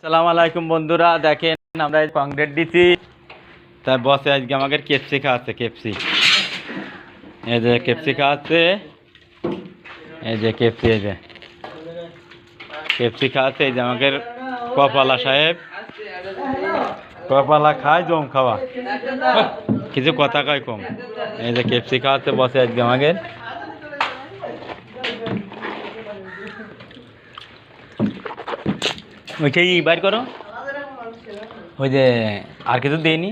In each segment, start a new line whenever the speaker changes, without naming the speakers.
সালাম আলাইকুম বন্ধুরা, দেখেন আমরা কংক্রিট দিচ্ছি। তাই বসে আজকে আমাকে কেপসি খাওয়াচ্ছে। কেপসি, এই যে কেপসি খাওয়াচ্ছে, এই যে কেপসি, এই যে কেপসি খাওয়াচ্ছে। এই যে আমাকে কপালা সাহেব, কপালা খায় জম খাওয়া, কিছু কথা কয় কম। এই যে কেপসি খাওয়াচ্ছে বসে আজকে আমাকে। ওইটাই বাইর করো, ওই যে আর কিছু দেয়নি।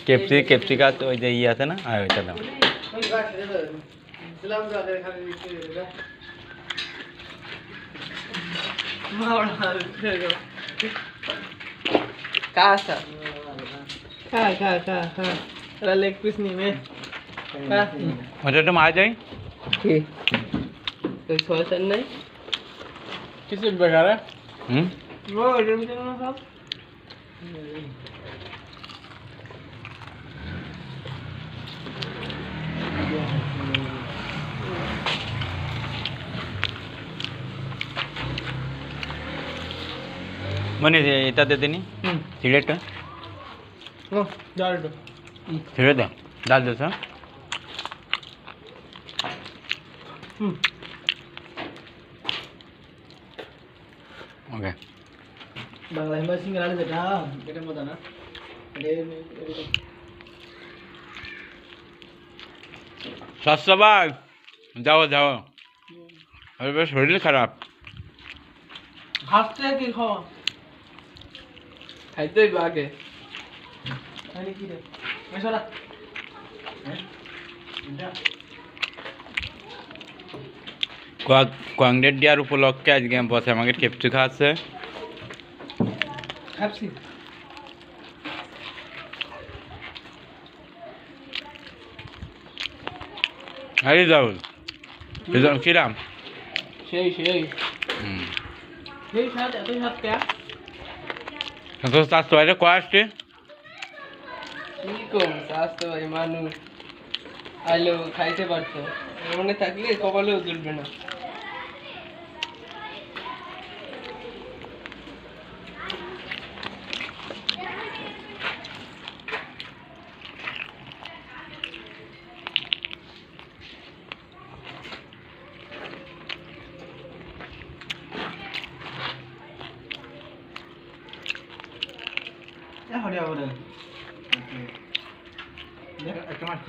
কেপসি কেপসি খাচ্ছে, ওই যে ই আছে না, আর ওইটা দাও।
लेग पीस नहीं में
ওটা একটু মারা যাই।
कोई सोचन नहीं किसी बेकार है वो इधर भी चलना साहब
মানে এটা দিয়ে দিনি সিগারেটটা,
नो डाल दो
সিগারেট দাও, ডাল দিয়েছ। ওকে,
বাংলা হিমা সিং রালে যেটা এটা মত না
স্বাস্থ্য ভাই, যাও যাও, আরে বেশ শরীর খারাপ।
হাসতে কি খাওয়া খাইতেই আগে খাইলে কি রে মেশালা
কংক্রিট দেওয়ার উপলক্ষে আজকে বসে আমাকে কেপসি খাওয়াচ্ছে।
খাপসি
আরে যাও কিরাম
সেই সেই সেই সাথ এত সাথ কে
তো স্বাস্থ্য ভাইরা কয় আসছে।
কি কম স্বাস্থ্য ভাই মানুষ আইলো খাইতে পারতো মনে থাকলে কপালেও জ্বলবে না হরিয়া বলেন একটা মাছ